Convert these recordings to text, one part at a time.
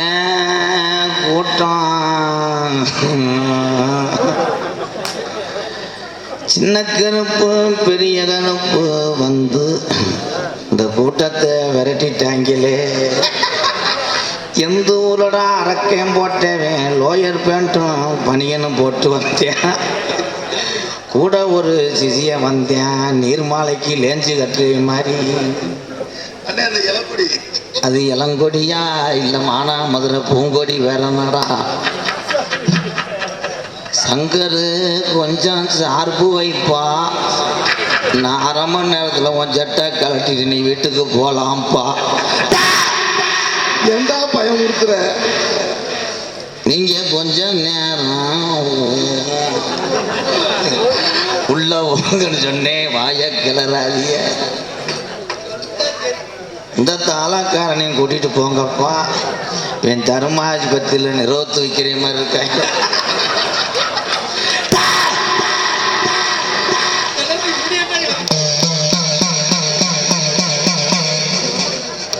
ஏன் கூட்டம் சின்ன கருப்பு பெரிய கருப்பு வந்து இந்த கூட்டத்தை விரட்டிட்டாங்களே. எந்த ஊரோட அரக்கையும் போட்டேன், லோயர் பேண்ட்டும் பனியனும் போட்டு வந்தேன். கூட ஒரு சிசிய வந்தேன், நீர்மாலைக்கு லேஞ்சு கட்டுற மாதிரி. அது இளங்கொடியா இல்லை மானா மதுரை பூங்கொடி வேற நாடா? சங்கரு கொஞ்சம் சார்பு வைப்பா, நான் அரை மணி நேரத்தில் உன் ஜட்டை கலட்டிட்டு நீ வீட்டுக்கு போகலாம்ப்பா. எந்தா பயம் கொடுக்குற? நீங்க கொஞ்சம் நேரம் உள்ள போங்கன்னு சொன்னேன், வாய கிளறாதிய. இந்த தாளக்காரனையும் கூட்டிட்டு போங்கப்பா, என் தருமாஜ்பத்தியில் நிறுவத்து வைக்கிற மாதிரி இருக்காங்க.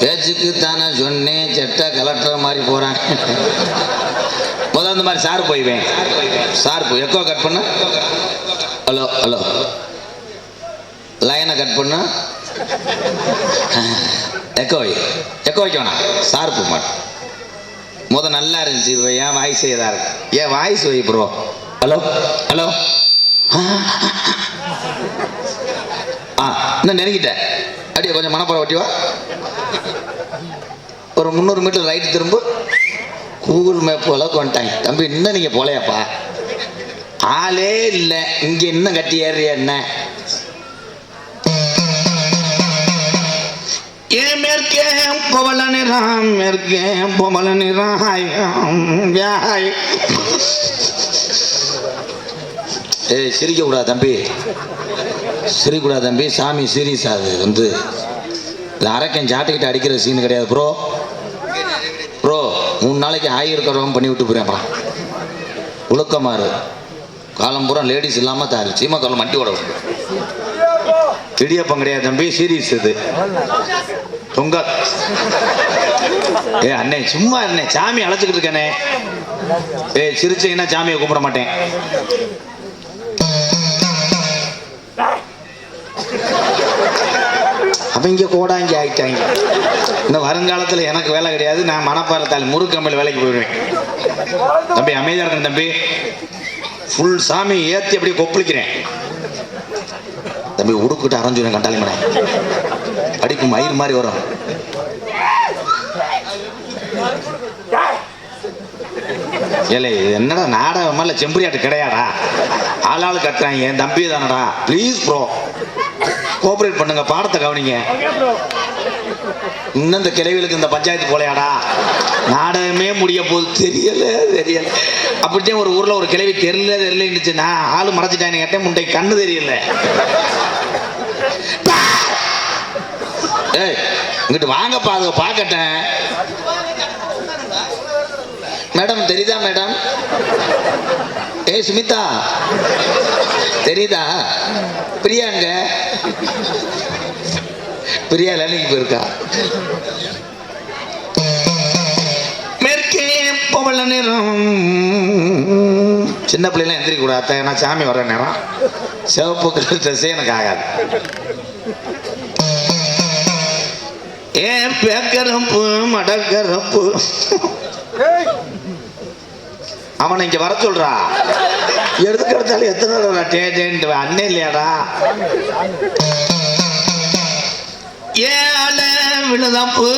பேச்சுக்கு தானே சொன்னேன், சட்டை கலட்டுற மாதிரி போறான். முதல்ல இந்த மாதிரி சார் போய்வேன். சார் போய் எக்கோ கட் பண்ண. ஹலோ ஹலோ, லைனை கட் பண்ண. எக்கோ எக்கோ வைக்க வேணாம், சார் போக மாட்டேன். நல்லா இருந்துச்சு, என் வாய்ஸ் இதா இருக்கு. என் வாய்ஸ் வை ப்ரோ. ஹலோ ஹலோ, இன்னும் நெருங்கிட்டேன். அப்படியே கொஞ்சம் மனப்படம் ஓட்டிவா. ஒரு 300 மீட்டர் ரைட் திரும்ப. கூகுள் மேப் போல வந்துட்டாங்க. தம்பி இன்னும் நீங்க போலையாப்பா, ஆளே இல்லை இங்க, இன்னும் கட்டி ஏறிய என்ன? ஏன் மேற்கே பவள நிறம், மேற்கே பவள நிறாய். ஏய் சிரிக்க கூடாது தம்பி, சிரிக்க கூடாது தம்பி. சாமி சீரியஸ் ஆகுது. வந்து அரக்கன் சாட்டுக்கிட்ட அடிக்கிற சீன் கிடையாது ப்ரோ. ப்ரோ 3 நாளைக்கு ஆயிருக்கிறவங்க பண்ணி விட்டு போறேன். உழுக்கமாறு காலம்பூரா லேடிஸ் இல்லாம தாரு சீமக்கால மட்டி ஓட இடியப்பம் கிடையாது தம்பி, சீரியஸ் இது. தொங்க ஏ அண்ணே சும்மா அண்ணே, சாமி அழைச்சிக்கிட்டு இருக்கேனே. ஏ சிரிச்சீங்கன்னா சாமியை கும்பிட மாட்டேன். அவங்க கோடாங்கி ஆயிட்டாங்க. இந்த வருங்காலத்தில் எனக்கு வேலை கிடையாது, நான் மணப்பாறத்தால் முருகம்பல் வேலைக்கு போயிடுவேன். தம்பி அமைதியா இருக்கேன் தம்பி. ஃபுல் சாமி ஏற்றி அப்படியே கொப்பளிக்கிறேன் தம்பி. உடுக்கிட்டு அரைஞ்சுவேன் கண்டாளி மனை அடிக்கும் மயிர் மாதிரி வரும். ஏலே என்னடா நாடகமா இல்லை செம்பரியாட்டு கிடையாடா? ஆளாள் கட்டுறாங்க, என் தம்பி தானடா. ப்ளீஸ் ப்ரோ கோஆபரேட் பண்ணுங்க, பாடத்தை கவனிங்க. இன்னும் இந்த கிளைவிலுக்கு இந்த பஞ்சாயத்து போலையாடா? நாடகமே முடிய போது தெரியல தெரியல. அப்படித்தான் ஒரு ஊர்ல ஒரு கிளைவி தெரியல நான் ஆளு மறைச்சிட்டாங்க கேட்டேன், முண்டை கண்ணு தெரியல. ஏய் இங்கிட்டு வாங்கப்பா, அதை பார்க்கட்டேன். மேடம் தெரியுதா மேடம்? ஏய் சுமிதா தெரியுதா? பிரியாங்க, பிரியா வேலைக்கு போயிருக்கா. மேற்கே பவள நிறம். சின்ன பிள்ளைலாம் எந்திரிக்க கூடாது, ஏன்னா சாமி வர்ற நேரம். சிவப்பு கலர் ட்ரெஸ்ஸே எனக்கு ஆகாது. ஏன் பேக்கரப்பு மடக்கரப்பு. அவனை இங்க வர சொல்றா. எடுத்து எடுத்தாலும் எத்தனை டேட்டு அண்ணே இல்லையாடா? ஏழ விழுதப்பு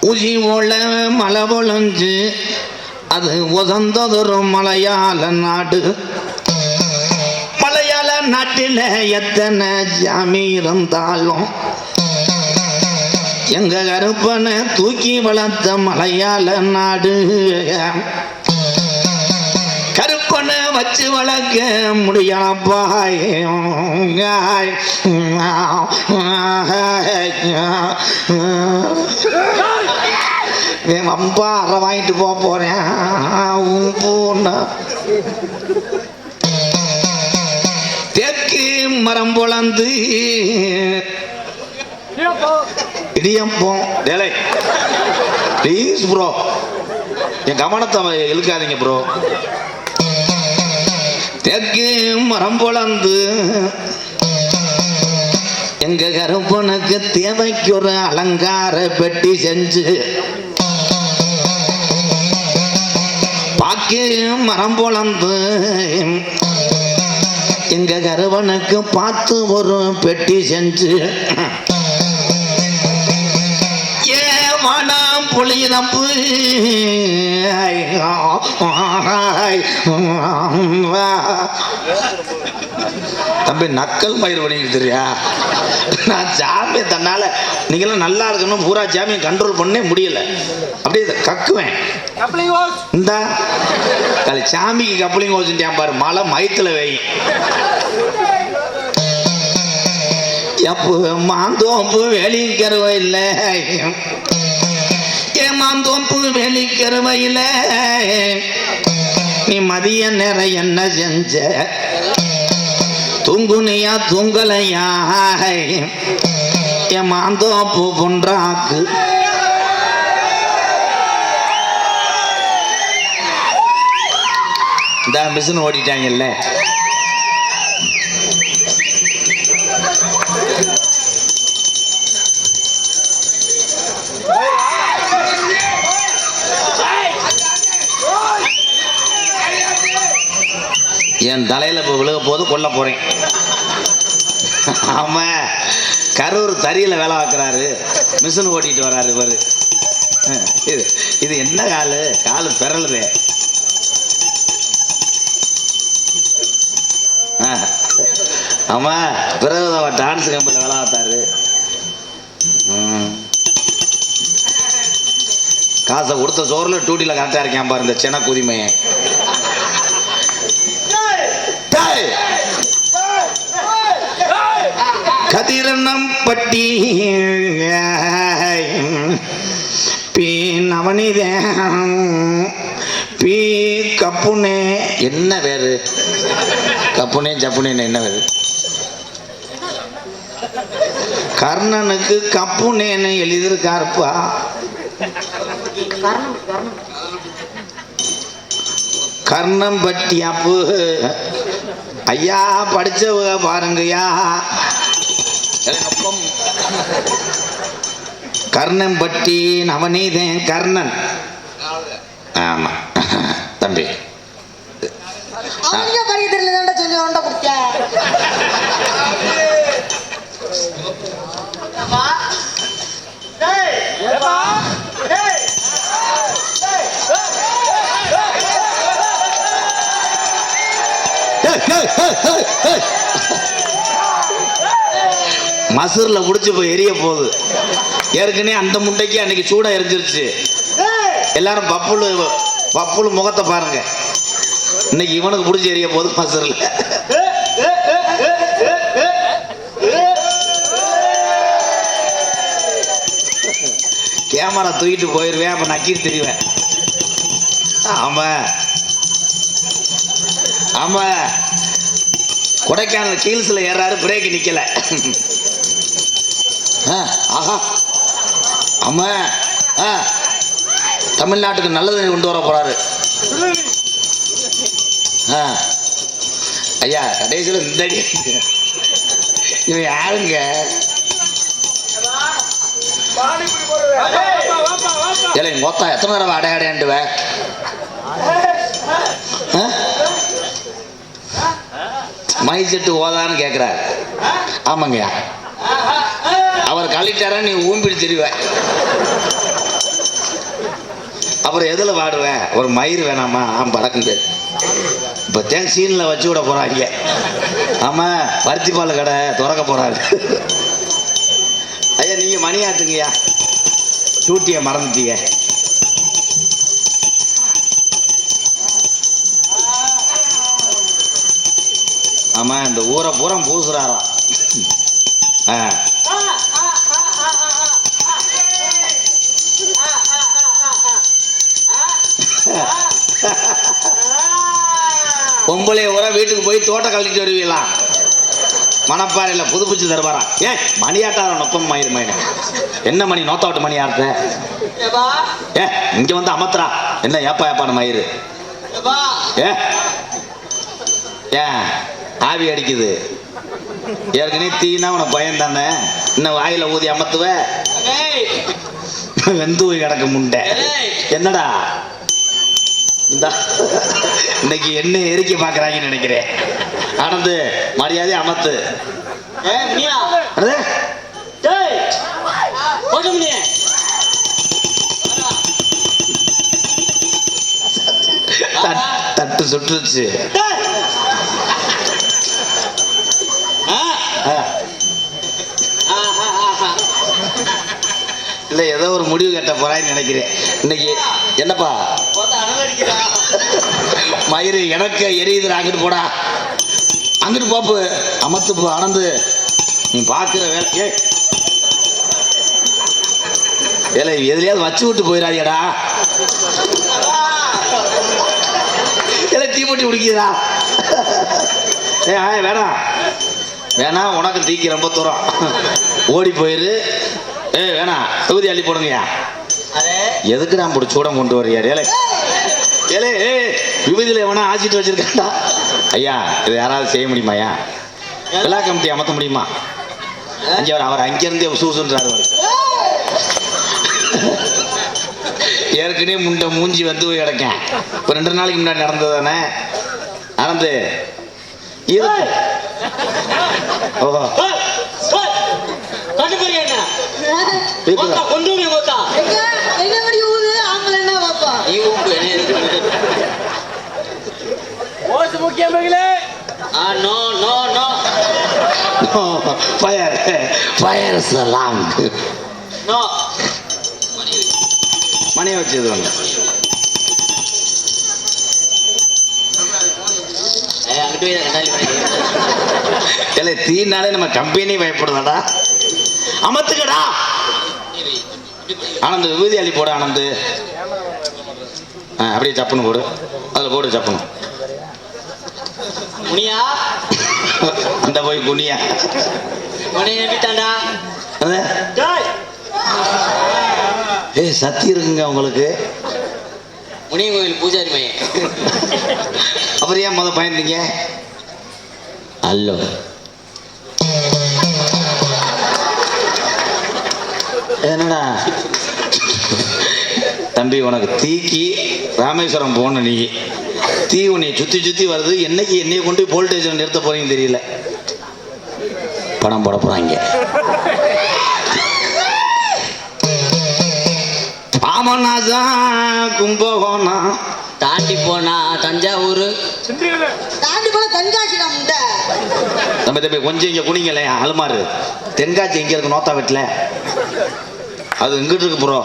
உஜி ஓல மலை பொழிஞ்சு, அது உசந்ததொரு மலையாள நாடு. மலையாள நாட்டில் எத்தனை ஜாமி இருந்தாலும் எங்க கருப்பனை தூக்கி வளர்த்த மலையாள நாடு. கருப்பனை வச்சு வளர்க்க முடியலப்பா. அம்பா அரை வாங்கிட்டு போறேன். தெற்கு மரம் பொழந்து இடியப்போம். டேலை ப்ளீஸ் ப்ரோ, என் கவனத்தை இழுக்காதீங்க ப்ரோ. தெற்கு மரம் பொழந்து எங்க கருப்பனுக்கு தேவைக்கு ஒரு அலங்கார பெட்டி செஞ்சு பாக்கி மரம் பொழந்து எங்க கருவனுக்கு பார்த்து ஒரு பெட்டி செஞ்சு ஏமானாம் புளிதப்பு தம்பி நக்கல் பயிர் பண்ணிக்கிட்டு தெரியா? நான் சாமியை தன்னால நீங்களாம் நல்லா இருக்கணும் பூரா சாமியை கண்ட்ரோல் பண்ணே முடியல, அப்படியே கக்குவேன். இந்த சாமிக்கு கப்ளிங் ஓச்சுட்டான் பாரு, மலை மயத்துல வை. எப்போ மாந்தோம்பு வெளிக்கிறவ இல்லை, ஏன் மாந்தோம்பு வெளிக்கிறவ இல்லை, நீ மதிய நேரம் என்ன செஞ்ச? தூங்குனியா தூங்கலையா? என் மாந்தோப்பு புன்றாக்கு இந்த மிஷின் ஓட்டிட்டாங்கல்ல. என் தலையில இப்போ விழுக போது கொல்ல போறேன். ஆமா, கரூர் தறியில வேலை பார்க்குறாரு, மிஷின் ஓட்டிட்டு வராரு இவரு. இது என்ன காலு? காலு பெறலுதே. ஆமா, பிறகு டான்ஸ் கம்பெனியில் வேலை பார்த்தாரு. காசை கொடுத்த சோறுல டூட்டியில கரெக்டா இருக்கேன் பாரு இந்த சென குதிமையை. கதிரணம் பட்டி பீ நவனிதே பீ கப்புனே. என்ன பேரு? கப்புனே ஜப்புனே என்ன பேரு? கர்ணனுக்கு கப்புனேன்னு எழுதியிருக்காருப்பா. கர்ணம் பட்டி அப்பு ஐயா படிச்சவங்க பாருங்கய்யா. கர்ணம் பட்டி நவநீதன் கர்ணன். ஆமா தம்பி, மசூர்ல புடிச்சு போய் எரிய போகுது. ஏற்கனவே அந்த முட்டைக்கு அன்னைக்கு சூடா எரிஞ்சிருச்சு. எல்லாரும் பப்புளு முகத்தை பாருங்க, இன்னைக்கு இவனுக்கு புடிச்சு எரிய போகுது மசூர்ல. கேமரா தூக்கிட்டு போயிருவேன், அப்ப நக்கீர் தெரிவேன். ஆமா ஆமா, கொடைக்கானல் கீழ்ஸ்ல ஏறாரு, பிரேக் நிக்கல. ஆஹா ஆமா, தமிழ்நாட்டுக்கு நல்லது கொண்டு வர போறாரு. ஐயா கடைசியில் இந்த அடி இவன் யாருங்க? மொத்தம் எத்தனை தடவை அடையாடையாண்டுவ? மை செட்டு ஓதான்னு கேட்கிறாரு. ஆமாங்கய்யா, அவர் கழிட்டார நீ ஊம்பிடி தெரிவ. அப்புறம் எதுல பாடுவேன்? ஒரு மயிர் வேணாமா? பறக்குது. இப்ப சீன்ல வச்சு விட போறாங்க. ஆமா, பருத்தி பால் கடை திறக்க போறாரு. ஐயா நீங்க மணி ஆட்டுங்கய்யா, டூட்டிய மறந்துட்டீங்க. ஆமா, இந்த ஊரை பூரா பூசுறாராம். பொம்பளை ஊரா வீட்டுக்கு போய் தோட்டம் கழிச்சிட்டு வருவீங்களா? மணப்பாறையில புதுப்பிச்சு தருவாரா? ஏன் மணியாட்டார நொப்பம் மயிறு மயிறு என்ன மணி நோத்தாவட்டு மணி ஆடுற? ஏ இங்க வந்து அமர்த்துறா என்ன ஏப்பா ஏப்பான மயிறு? ஏ ஏன் ஆவி அடிக்குது? ஏற்கனவே தீனா உனக்கு பயம் தானே, இன்னும் வாயில ஊதி அமர்த்துவ வெந்து போய் கிடக்க முண்டை. என்னடா இன்னைக்கு என்ன எரிக்க பாக்குறாங்கன்னு நினைக்கிறேன். ஆனந்து மரியாதை அமர்த்து. தட்டு சுட்டுருச்சு. இல்ல ஏதோ ஒரு முடிவு கட்ட போறான்னு நினைக்கிறேன் இன்னைக்கு. என்னப்பா மயிறு எனக்கு எரியுது, அங்கிட்டு போடா, அங்கிட்டு போப்பு அமர்த்து போ. ஆனந்து நீ பாக்குற வேலை வேலை எதுலயாவது வச்சு விட்டு போயிடாதியடா. தீப்பொட்டி குடிக்குதா? வேணாம் வேணாம், உனக்கு தீக்கி ரொம்ப தூரம், ஓடி போயிரு. வேணாம் தொகுதி அள்ளி போடுங்கய்யா. எதுக்கு நான் போட்டு சூடம் கொண்டு வர்றியா? ஏலே ஏலே விபதியில் எவனா ஆசிட்டு வச்சிருக்காண்டா ஐயா. இது யாராவது செய்ய முடியுமாயா? விழா கமிட்டி அமர்த்த முடியுமா? அங்கே அவர் அங்கிருந்தே சூசுன்றாரு. ஏற்கனவே முண்டை மூஞ்சி வந்து போய் கிடக்கேன். இப்போ 2 நாளைக்கு முன்னாடி நடந்தது தானே. நடந்து ஓஹோ மணியை வச்சது வந்து தீனாலே நம்ம கம்பெனி பயப்படுதாடா. அமர்த்துக்கடா. ஆனந்து விபூதி அள்ளி போடு. ஆனந்து அப்படியே சப்புன்னு போடு, அதில் போடு சப்புன்னு. குனியா அந்த போய் குனியா நம்பிட்டாண்டா. சத்தி இருக்குங்க உங்களுக்கு முனியன் கோயில் பூஜாரி மையம். அப்புறம் ஏன் முத பயந்தீங்க? அல்லோ என்னடா தம்பி, உனக்கு தீக்கி ராமேஸ்வரம் போன நீ தீ உன்னை சுத்தி சுத்தி வருது. என்னைக்கு என்னைய கொண்டு போய் போலீஸ் ஸ்டேஷன் நிறுத்த போறீங்கன்னு தெரியல. படம் போட போறாங்க. பாமனாதான் கும்பகோணம் தாண்டி போனா தஞ்சாவூர் தாண்டி போனா தென்காசி. தம்பி தம்பி கொஞ்சம் இங்க குனிங்களே. அலுமாறு தென்காசி எங்க இருக்கு? நோத்தா வீட்டுல அது எங்கிட்டு இருக்கு ப்ரோ?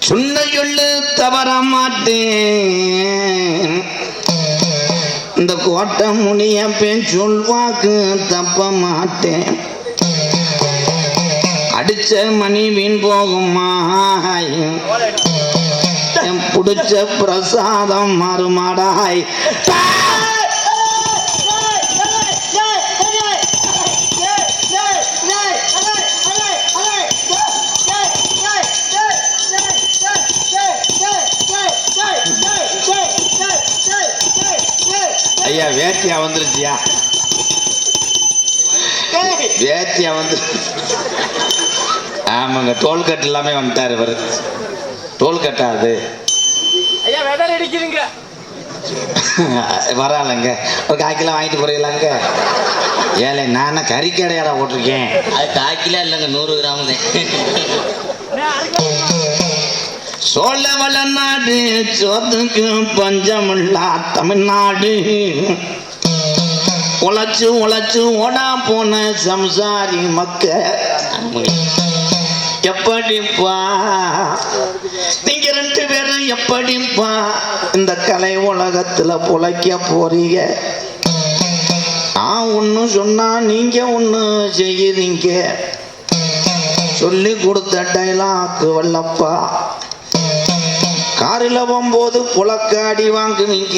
சொன்ன சொல்லு தவற மாட்டேன், இந்த கோட்டை முனிய பெண் சொல்வாக்கு தப்ப மாட்டேன். அடிச்ச மணி வீண் போகுமா, புடிச்ச பிரசாதம் மாறுமாடாய். ஐயா வேட்டியா வந்துருச்சியா? வேட்டியா வந்து ஆமாங்க, டோல்கட் எல்லாமே வந்துட்டாரு இவர். டோல்கட்டா அது வராலங்க. ஒரு 1/4 கிலோ வாங்கிட்டு போறீங்களாங்க? ஏழை நானே கறிக்கடையாடா போட்டிருக்கேன். அது 1/4 கிலோ இல்லைங்க, 100 கிராம் தான். சோழ வளநாடு சோத்துக்கு பஞ்சமில்லா தமிழ்நாடு. உழைச்சு உழைச்சு ஓடா போன சம்சாரி மக்க எப்படிப்பா நீங்க 2 பேரும் எப்படிப்பா இந்த கலை உலகத்துல பொழைக்க போறீங்க? நான் ஒண்ணு சொன்னா நீங்க ஒண்ணு செய்யறீங்க. சொல்லி கொடுத்த டைலாக் வல்லப்பா. காரில் போகும்போது புலக்காடி வாங்குவீங்க.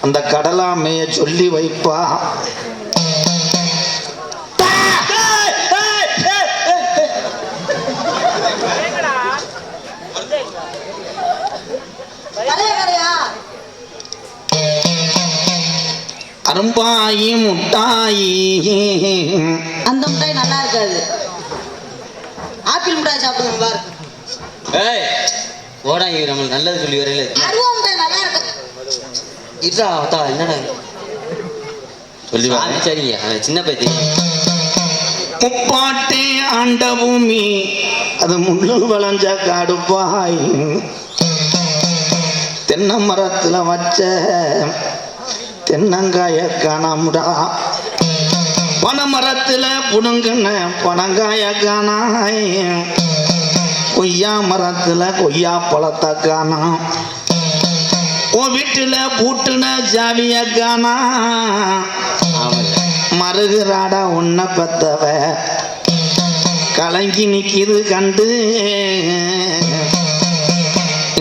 அந்த கடலாமைய சொல்லி வைப்பா. அரும்பாயி முட்டாயி, அந்த முட்டாய் நல்லா இருக்காது. ஆப்பிள் முட்டாய் சாப்பிடுங்க நல்லா இருக்கு. ஏய் ஓடாங்க, நம்மளுக்கு நல்லது சொல்லி வரையில அருவா முட்டாய் நல்லா இருக்கு. இதா அத்தா என்னடா சொல்லி சரிங்க, அவன் சின்ன பையன். முப்பாட்டே ஆண்ட பூமி அது முள்ளு வளைஞ்ச காடுப்பாய். தென்னை மரத்துல வச்ச தென்னங்காய காணாமுடா. பனை மரத்துல புடுங்கின பனங்காய காணாய். கொய்யா மரத்துல கொய்யா பழத்தை காணாம். உன் வீட்டுல பூட்டுன ஜாவிய காணா. மருகுறாடா உன்னை பத்தவ கலங்கி நிக்கிது கண்டு.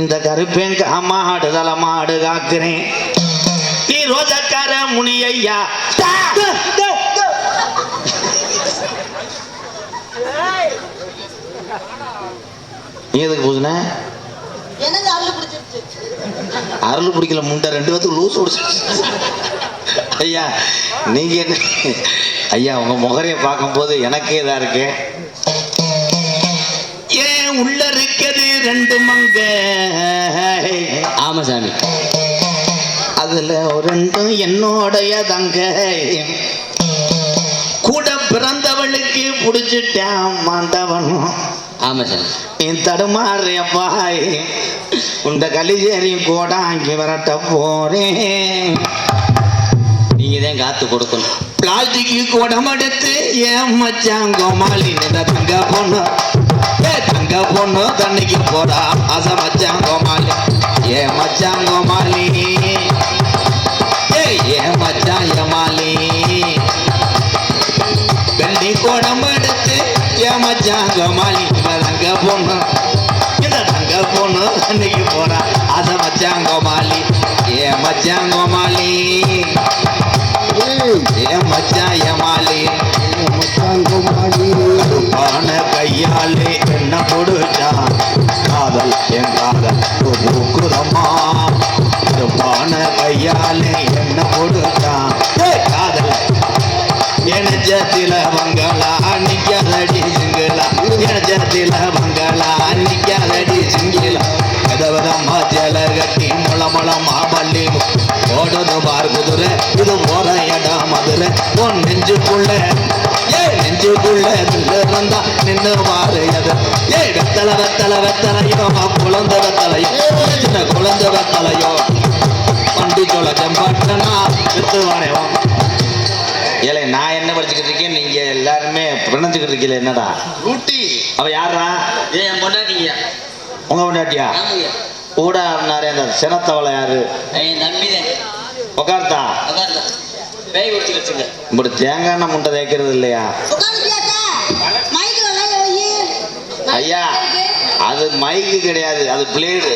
இந்த கருப்பேன் காமாடு தலமாடு காக்குறேன். நீ ரோஜக்கார முனியையா. நீ எதுக்கு பூசுன? எனக்கு அருள் பிடிச்சிருச்சு. அருள் பிடிக்கல முண்டை, 2 பேத்துக்கு லூஸ் பிடிச்சி. ஐயா நீங்க என்ன ஐயா, உங்க முகரைய பார்க்கும்போது எனக்கே இதா இருக்கு. ஏன் உள்ள இருக்குது 2 மங்க. ஆமா சாமி, அதுல ஒரு 2 என்னோடைய தங்க. கூட பிறந்தவளுக்கு புடிச்சிட்டான் மாண்டவனும். ஆமா சாமி, நீ தடுமாறியப்பாய். இந்த கலிஜேரி கூட அங்கே வரட்ட போறேன். நீங்க தான் காத்து கொடுக்கணும். பிளாஸ்டிக்கு குடம் எடுத்து ஏன் மச்சான் கோமாளி தங்க பொண்ணு. தங்க பொண்ணு தண்ணிக்கு போடா ஆசை மச்சான் கோமாளி. ஏன் மச்சான் கோமாளி, ஏன் மச்சான் ஏமாளி. வெள்ளி குடம் எடுத்து ஏன் மச்சான் கோமாளி. தங்க பொண்ணு, இந்த தங்க பொண்ணு தண்ணிக்கு போடா ஆசை மச்சான் கோமாளி. ஏன் மச்சான் கோமாளி, ஏன் மச்சான் ஏமாளி. பான கையாலே என்ன கொடுச்சான் காதல் என் காதல் பூக்குதம்மா. பான கையாலே என்ன கொடுச்சான் காதல். எனஜத்தில மங்களா நிக்காதடி சிங்களா. எனஜத்தில மங்களா நிக்காதடி சிங்கிலா. விதவிதமா ஜலர் கட்டி முளமுளமா பள்ளி ஓடுது பார் குதிரை. இது போற இடம் மதுரை. உன் நெஞ்சுக்குள்ள நெஞ்சுக்குள்ள இருந்தா நின்று பாரு. அது வெத்தலை வெத்தலை வெத்தலையோ குழந்தை வெத்தலையோ சின்ன குழந்தை வெத்தலையோ பண்டி சொல்ல செம்பாட்டனா வித்து வாரேன். ஏலே நான் என்ன படிச்சுக்கிட்டு இருக்கேன், நீங்க எல்லாருமே பிணைஞ்சுக்கிட்டு இருக்கீங்க. என்னடா ஊட்டி அவ யாரா? என் பொண்டாட்டிங்க. உங்க பொண்டாட்டியா? கூட ஆடினாரே அந்த சினத்தவளை யாரு? என் நம்பிதான். உட்கார்த்தா பேய் குடிச்சு வச்சுங்க. இப்படி தேங்காய் முட்டை தேய்க்கிறது இல்லையா? ஐயா அது மைக்கு கிடையாது, அது பிளேடு.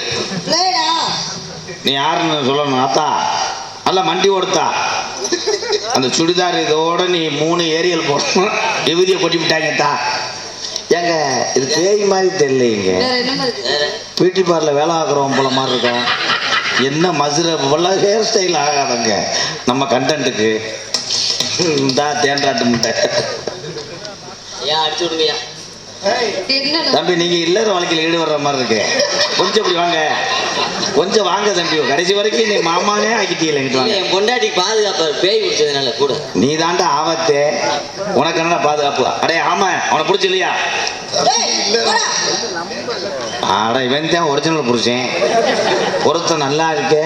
நீ யாருன்னு சொல்லணும். அத்தா அல்ல மண்டி ஓடுத்தா. அந்த சுடிதார் இதோட நீ 3 ஏரியல் போடணும். விபூதியை கொட்டி விட்டாங்கத்தா. ஏங்க இது பேய் மாதிரி தெரியலைங்க. பியூட்டி பார்லர் வேலை ஆக்குறவங்க போல மாதிரி இருக்கும். என்ன மசுரை போல ஹேர் ஸ்டைல் ஆகாதங்க நம்ம கண்டென்ட்டுக்கு. தான் தேன்றாட்டு முட்டை. ஏன் அடிச்சு விடுங்கய்யா. தம்பி நீங்க இல்லற வாழ்க்கையில் ஈடுபடுற மாதிரி இருக்கு. கொஞ்சம் இப்படி வாங்க, கொஞ்சம் வாங்க தம்பி. கடைசி வரைக்கும் நீ மாமானே ஆக்கிட்டீங்க. என் பொண்டாட்டிக்கு பாதுகாப்பு பேய் குடிச்சதுனால கூட. நீ தாண்டா ஆபத்து, உனக்கு என்ன பாதுகாப்பு? அடே ஆமா அவனை பிடிச்சி இல்லையா? ஆடா இவன் தான் ஒரிஜினல் புருஷன். பொருத்தம் நல்லா இருக்கு.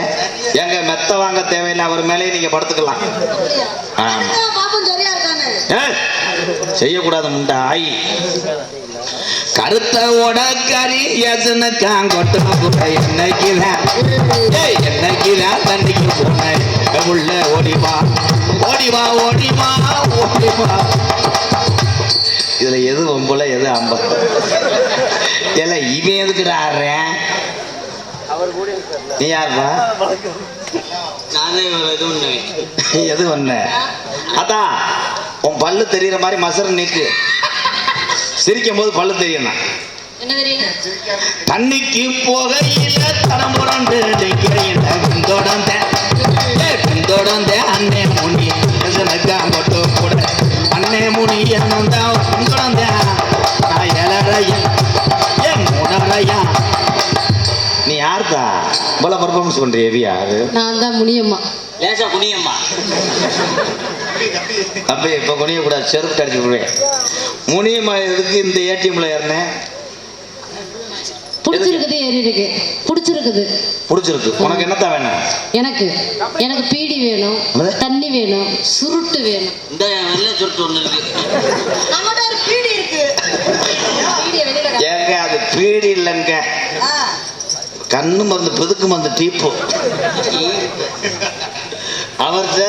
எங்க மெத்த வாங்க தேவையில்லை, அவர் மேலேயே நீங்க படுத்துக்கலாம். செய்யக்கூடாது முண்டா ஆயி. கருத்த உடக்கறி எசனக்காங்கொட்டு என்னைக்குதான் என்னைக்குதான் தண்ணிக்கு போனேன். உள்ள ஓடிவா ஓடிவா ஓடிவா ஓடிவா. இதுல எது ஒம்புல எது அம்ப? இல்ல இவன் எதுக்குடா ஆடுறேன்? நீ யாருப்பா? நானே இது பண்ணுவேன். எது ஒண்ணு அதான் உன் பல்லு தெரியுற மாதிரி மசரு நீட்டு சிரிக்கும் போது பல்லு தெரியணும். என்ன தெரியும்? தண்ணிக்கு போகையில தடம் புரண்டு பின்தொடர்ந்த அண்ணே முனி மட்டும் கூட அண்ணே முனி என்னும் தான் பின்தொடர்ந்த நான் எழறையா என் முனறையா. நீ யாருதா இவ்வளவு பர்ஃபார்மன்ஸ் பண்ற எவியா அது? நான் தான் முனியம்மா. லேசா குனியம்மா. அப்ப இப்ப குனிய கூடாது, செருப்பு அடிச்சு விடுவேன். முனியம்மா எதுக்கு இந்த ஏடிஎம்ல ஏறினேன்? பிடிச்சிருக்குது, ஏறி இருக்கு. பிடிச்சிருக்குது. பிடிச்சிருக்கு. உனக்கு என்னத்தான் வேணும்? எனக்கு பீடி வேணும், தண்ணி வேணும், சுருட்டு வேணும். இந்த வெள்ளை சுருட்டு ஒண்ணு இருக்கு. நம்மகிட்ட ஒரு பீடி இருக்கு. பீடியை வெளியில காட்டு. ஏங்க அது பீடி இல்லைங்க, கண்ணு மருந்து பெதுக்கு மருந்து டீப்பு. அவர்கிட்ட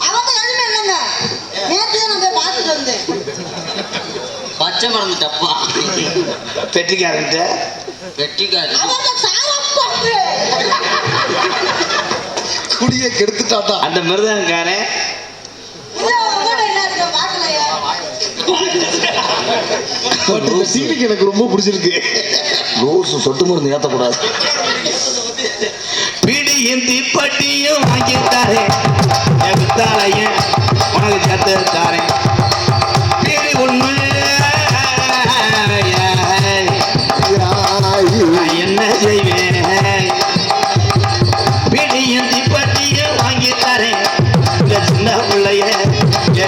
எதுவுமே இல்லைங்க. நேற்று தான் நான் போய் பார்த்துட்டு வந்தேன். பச்சை மருந்து டப்பா. பெட்டிக்காரன்ட்ட வெட்டிக்காரு. குடியை கெடுத்துட்டாட்டா. அந்த மிருதங்காரன் சீனிக்கு எனக்கு ரொம்ப பிடிச்சிருக்கு. லூசு சொட்டு மருந்து ஏத்தக்கூடாது. பீடியும் தீப்பட்டியும் வாங்கிட்டாரே வித்தாலையும் உனக்கு சேர்த்து தாரேன். பீடி உண்மை நான் என்ன செய்வேன்? பீடியும் தீப்பட்டியும் வாங்கிட்டாரேன் இந்த சின்ன பிள்ளைய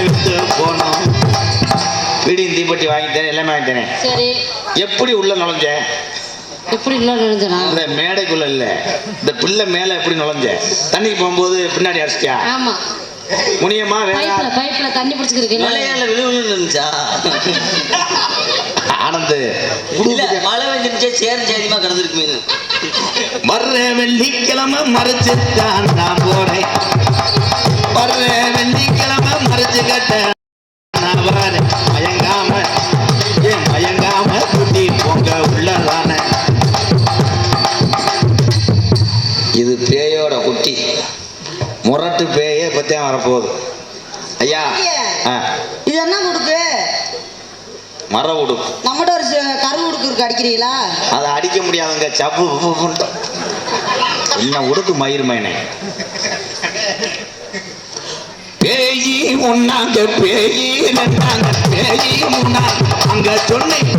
வித்து போனோம். பீடியும் தீப்பட்டி வாங்கிட்டேன், எல்லாமே வாங்கிட்டேனே. சரி, எப்படி உள்ள நுழைஞ்சேன்? எப்படி இல்லை நுழைஞ்சனா? இந்த மேடைக்குள்ள இல்ல, இந்த பிள்ளை மேல எப்படி நுழைஞ்ச? தண்ணிக்கு போகும்போது பின்னாடி அடிச்சிட்டியா? ஆமா, முனியம்மா பைப்ல தண்ணி பிடிச்சிருக்கீங்க. மலையால விழுவிழு இருந்துச்சா? ஆனந்து இல்ல, மழை வெஞ்சிருச்சே, சேரும் சேதியமா கிடந்திருக்கு மீன். வர்ற வெள்ளிக்கிழமை மறைச்சுதான் நான் போறேன். வர்ற வெள்ளிக்கிழமை மறைச்சு கட்ட நான் வரேன். மயங்காம குட்டி போங்க உள்ளதான. இது பேயோட குட்டி, முரட்டு பேயே பத்தியும் வரப்போகுது. ஐயா இது என்ன உடுக்கு? மர உடுப்பு. நம்மகிட்ட ஒரு கரு உடுக்கு இருக்கு, அடிக்கிறீங்களா? அதை அடிக்க முடியாதுங்க, சப்பு என்ன உடுக்கு மயிர் மயனே. பேயி உண்ணாங்க பேயி நன்னாங்க பேயி உண்ணாங்க அங்க சொன்னேன்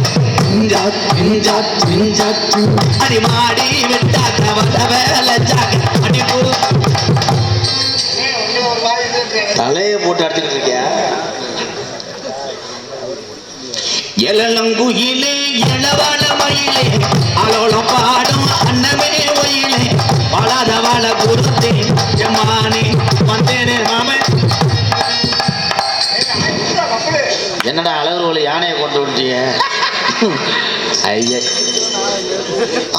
அடி மாடி விட்டாக்க வேலை அடி தலையை போட்டு அடிச்சுக்கிட்டு இருக்கியா? எழலங்குயிலே இளவாழ மயிலே அலோலம் பாடும் அன்னமே ஒயிலே வளாத வாழ குருத்தே ஜமானே வந்தேனே மாமே. என்னடா அழகு யானையை கொண்டு விட்டீங்க? ஐயா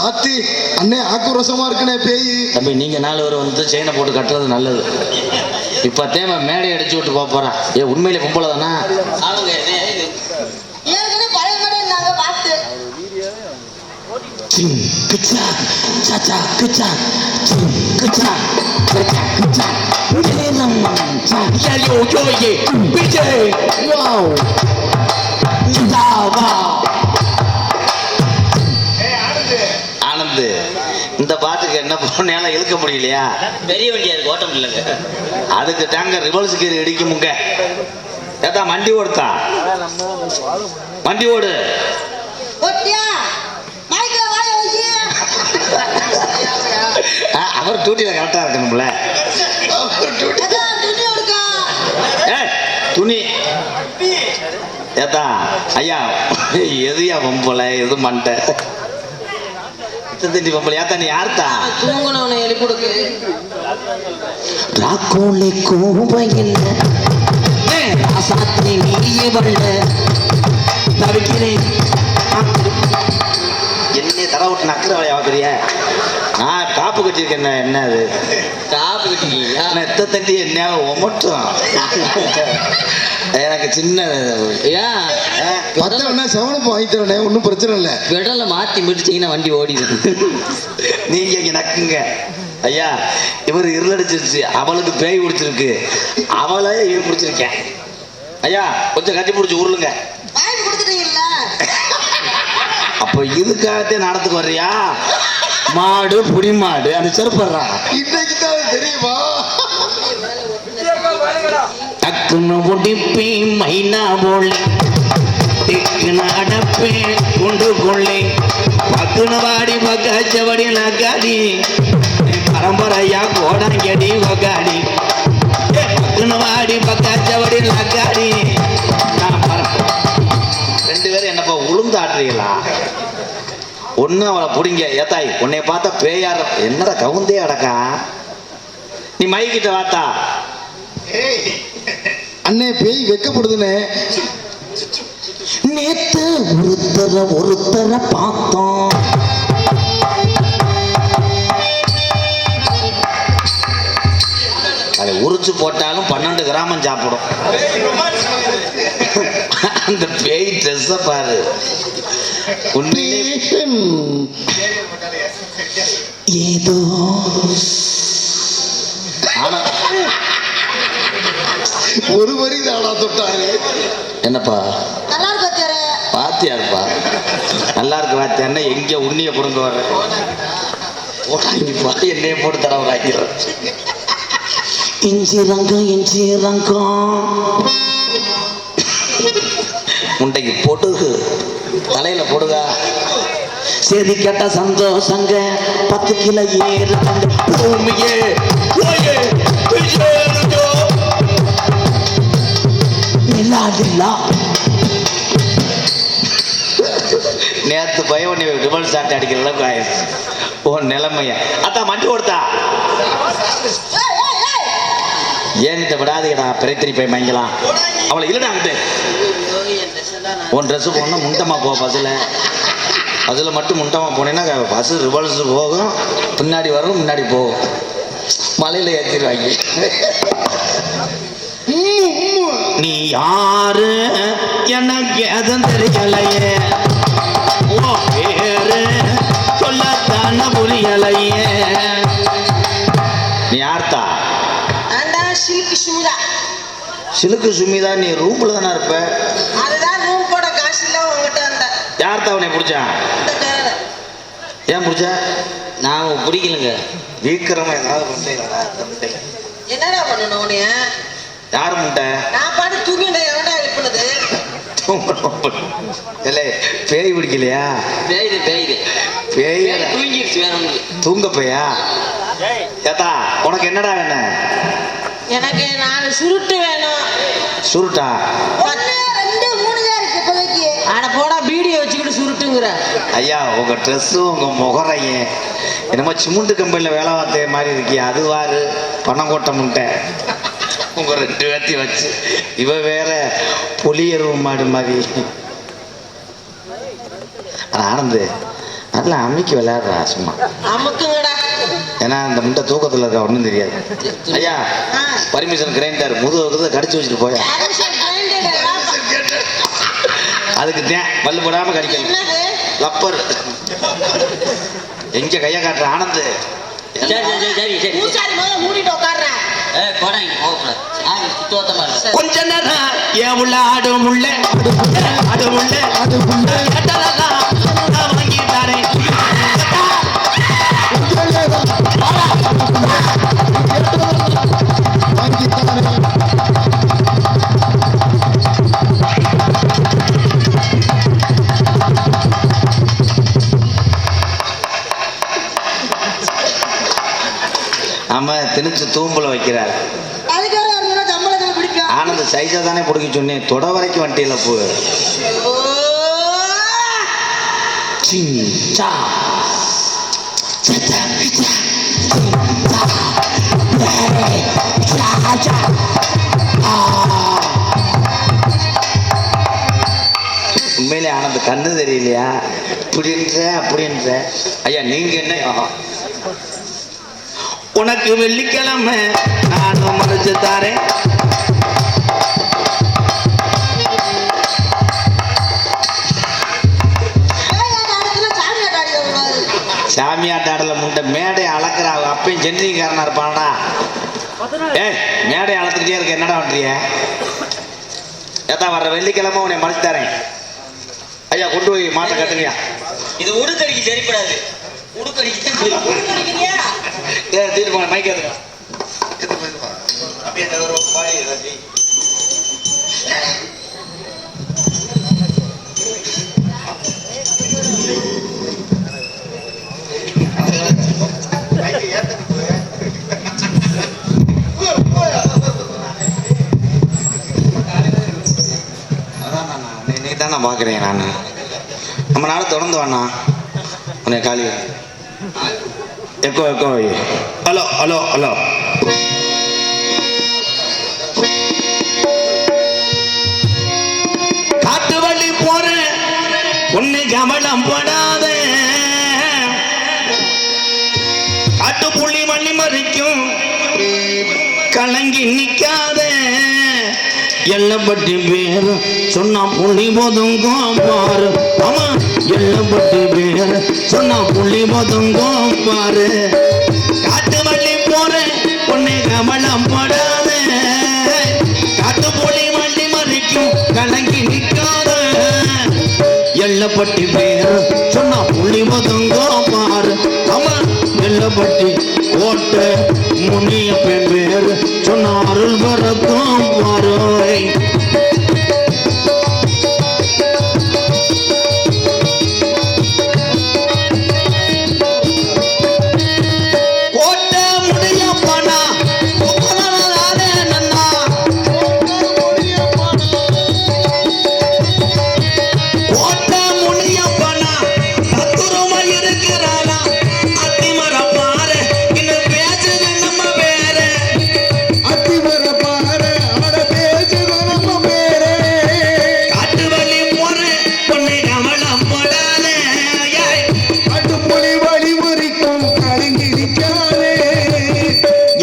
ஆத்தி அண்ணே ஆக்ரோஷமா இருக்குனே பேய். தம்பி, நீங்க 4 பேர் வந்து செயினை போட்டு கட்டுறது நல்லது. இப்ப தேவை மேடை அடிச்சு விட்டு போறான். உண்மையிலே பொம்பளை தானா? அவங்க ஏற்கனவே பழைய கடை இருந்தாங்க, பார்த்து. ஆனந்து, இந்த பாட்டுக்கு என்ன பொண்ணால இழுக்க முடியலையா? பெரிய வண்டியா இருக்கு, ஓட்ட முடியலங்க. அதுக்கு தாங்க ரிவல்ஸ் கீர் இடிக்குமுங்க. ஏதா வண்டி ஓடுத்தா, வண்டி ஓடு. அவர் டூட்டியில கரெக்டா இருக்கணும்ல. துணி ஏத்தா ஐயா, எதுயா பொம்பளை எது மண்டை தண்டி பொம்பளை ஏத்தா? நீ யார்த்தா? தூங்கணவனை எழுப்பி கொடுக்கு. ராக்கோலை கோபையில் சாத்தி நீயே வல்ல தவிக்கிறேன். என்னைய தர விட்டு நக்கிற வேலையா பார்க்குறிய? நான் காப்பு கட்டியிருக்கேன். என்ன அது காப்பு கட்டிக்கீங்களா? எத்த தண்டி என்ன ஒமட்டும் எனக்கு சின்ன பத்தவனா செவனப்பு வாங்கி தரனே, ஒன்றும் பிரச்சனை இல்லை. பெடலை மாற்றி முடிச்சிங்கன்னா வண்டி ஓடிடுது. நீங்க இங்க நக்குங்க. ஐயா இவர் இருளடிச்சிருச்சு, அவளுக்கு பேய் பிடிச்சிருக்கு, அவளே இவன் பிடிச்சிருக்கேன். ஐயா கொஞ்சம் கட்டி பிடிச்சி உருளுங்க. வாங்கி கொடுத்துட்டீங்கல்ல. அப்போ இதுக்காகத்தே நடத்துக்கு வர்றியா? மாடு புடி மாடு அந்த செருப்படுறா இன்னைக்கு தான் தெரியுமா? டக்குன்னு முடிப்பி மைனா போலே திக்குன்னு அடப்பே குண்டு கொள்ளை பக்குன்னு வாடி பக்காச்சவடி நக்காடி பரம்பரையா கோடாங்கடி வகாடி பக்குன்னு வாடி பக்காச்சவடி நக்காடி. ரெண்டு பேரும் என்னப்பா உளுந்து ஆட்டுறீங்களா? ஒண்ணு அவளை பிடிங்க. ஏத்தாய் உன்னை பார்த்தா பேயார என்னடா கவுந்தே அடக்கா. நீ மைக்கிட்ட வாத்தா. அண்ணே பேய் வெக்கப்படுதுண்ணே. நேத்து ஒருத்தர பார்த்தோம், அதை உரிச்சு போட்டாலும் 12 கிராமம் சாப்பிடும். அந்த பேய் ட்ரெஸ்ஸ பாரு. உண்மையிலே ஏதோ ஆனா ஒரு வரி தானா தொட்டாரு. என்னப்பா நல்லா இருக்கு வச்சாரு. பாத்தியாருப்பா? நல்லா இருக்கு வாத்தியாருன்னா எங்க உண்ணிய புடுங்க வர்ற போட்டாங்கப்பா. என்னைய போட்டு தரவராக்கிற இஞ்சி ரங்கம் முண்டைக்கு பொடுகு தலையில பொடுகா. சரி கேட்ட சந்தோஷங்க 10 கிலோ ஏறு பூமியே நேத்து பயம் ரிவல் சாட்டை அடிக்கிற அளவுக்கு ஆயிடுச்சு ஓ நிலைமைய. அத்தா மண்டி கொடுத்தா ஏன்கிட்ட விடாதீங்கடா. பிறைத்திரி போய் மங்கலாம் அவளை இல்லடா. அங்கிட்டு உன் ட்ரெஸ் போனா முண்டமா போ. பஸ்ஸில் மட்டும் முண்டமா போனேன்னா பஸ் ரிவல்ஸ் போகும், பின்னாடி வரும், முன்னாடி போகும், மலையில ஏற்றிடுவாங்க. நீ யாரு எனக்கு எதுவும் தெரியலையே, பேரு சொல்லத்தான புரியலையே. நீ யார்த்தா? சில்க் சுமிதா. சிலுக்கு சுமிதா. நீ ரூம்ல தானே இருப்ப? அதுதான் ரூம் போட காசு இல்ல உங்ககிட்ட. அந்த யார்த்தா உன்னை பிடிச்சான்? ஏன் பிடிச்சா? நான் பிடிக்கலங்க. வீக்கிரமா ஏதாவது முட்டை. என்னடா பண்ணணும் உனைய? யாரு முட்டை? நான் பாட்டு தூங்கிட்ட. எவன்டா எழுப்புனது? இல்ல பேய் பிடிக்கலையா? பேய் தூங்கிடுச்சு வேற ஒண்ணு. தூங்க போயா? ஏத்தா உனக்கு என்னடா வேணும்? எனக்கு 4 சுருட்டு வேணும். சுருட்டா? 1 2 3 தான் இருக்கு இப்போதைக்கு. அட போடா பீடியை வச்சுக்கிட்டு சுருட்டுங்கிற. ஐயா உங்க ட்ரெஸ்ஸும் உங்க முகரையும் என்னமோ சிமெண்ட் கம்பெனில வேலை பார்த்த மாதிரி இருக்கியா? அது வாரு பணங்கோட்டை முட்டை. உங்க 2 பேர்த்தையும் வச்சு இவ வேற புளியருவ மாடு மாதிரி. ஆனந்து நல்லா அம்மிக்கு விளையாடுறா சும்மா. அமுக்குங்கடா. ஏன்னா இந்த முட்டை தூக்கத்தில் இருக்க ஒன்றும் தெரியாது. ஐயா பர்மிஷன் கிரைண்டர் முதுகு கடிச்சு வச்சுட்டு போயா. அதுக்கு தேன் பல்லு போடாம கடிக்கணும். லப்பர் எங்க கைய காட்டுற ஆனந்து. கொஞ்ச நேரம் என் உள்ள ஆடும் உள்ள வாங்கிட்டாரே. நம்ம திணிச்சு தூம்புல வைக்கிறார். ஆனந்த சைஸா தானே பிடிக்க சொன்னேன். தொட வரைக்கும் வண்டியில போ. உண்மையிலே ஆனந்த கண்ணு தெரியலையா? இப்படின்ற அப்படின்ற. ஐயா நீங்க என்ன? உனக்கு வெள்ளிக்கிழமை நானும் மறைச்சு தாரேன். சாமியாட்ட ஆடல முண்டை மேடை அளக்குறா அப்பயும் சென்ட்ரிங்காரனா இருப்பான்டா. ஏய் மேடை அளத்துக்கிட்டே இருக்க, என்னடா பண்றிய? ஏத்தா வர்ற வெள்ளிக்கிழமை உன்னை மறைச்சு தரேன். ஐயா கொண்டு போய் மாட்டை கட்டுறியா? இது உடுக்கடிக்கு சரிப்படாது. உடுக்கடிக்கு தீர்ப்பு மைக்க நீ தானே பார்க்குறேன். நான் நம்ம நாடு தொடர்ந்து வேணா உன்னை காலி echo echo. Hello hello hello. காட்டு வழி போற உன்னை கவலம் படாத, காட்டு புள்ளி வள்ளி மறிக்கும் கலங்கி நிக்காத, எல்லப்பட்டி பேர் சொன்னா புள்ளி போதுங்கும் பாரு. ஆமா எல்லப்பட்டி பேர் சொன்னா புள்ளி போதுங்கும் பாரு. காட்டு வள்ளி போற உன்னை கவலம் படாத, காட்டு புள்ளி வள்ளி மறிக்கும் கலங்கி நிக்காத, எல்லப்பட்டி பேர் சொன்னா புள்ளி போதுங்கும் பாரு. ஆமா எல்லப்பட்டி கோட்டை முனியப்பன் பேர் சொன்ன அருள் பரக்கும் பாரு.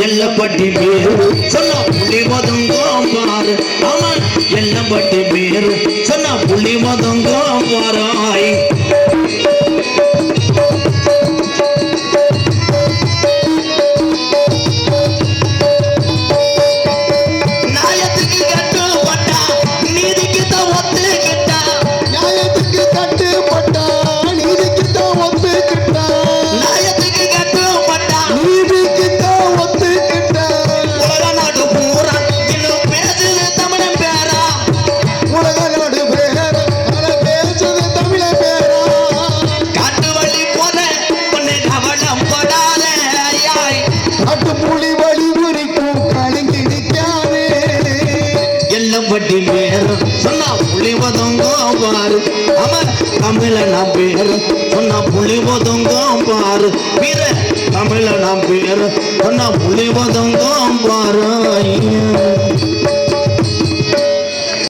எல்லப்பட்டி பேரு சொன்னா புள்ளி மதங்கும் பாரு. ஆமா எல்லப்பட்டி பேரு சொன்னா புள்ளி மதங்கும் பாராய். நியாயத்துக்கு கட்டுப்பட்டா நீதிக்கு தான் ஒத்துக்கிட்டா, நியாயத்துக்கு கட்டுப்பட்டா நீதிக்கு தான் ஒத்துக்கிட்டா, நியாயத்துக்கு கட்டுப்பட்டா நீதிக்கு தான் ஒத்துக்கிட்டா, உலக நாடு பூரா இன்னும் பேசுது தமிழன் பேரா, உலக நாடு பேர பேசுது தமிழ பேரா. காட்டு வழி போற உன்னை கவனம் படாத, காட்டு புலி வழி முறிக்கும் கலங்கி நிற்காதே, எல்லப்பட்டி பேர் சொன்னா புள்ளி பதங்கும் பாரு. ஆமா தமிழனா பேர் சொன்னா புள்ளி பதங்கும் பாரு. வீர தமிழனா பேர் சொன்னா புள்ளி பதங்கும் பாரு.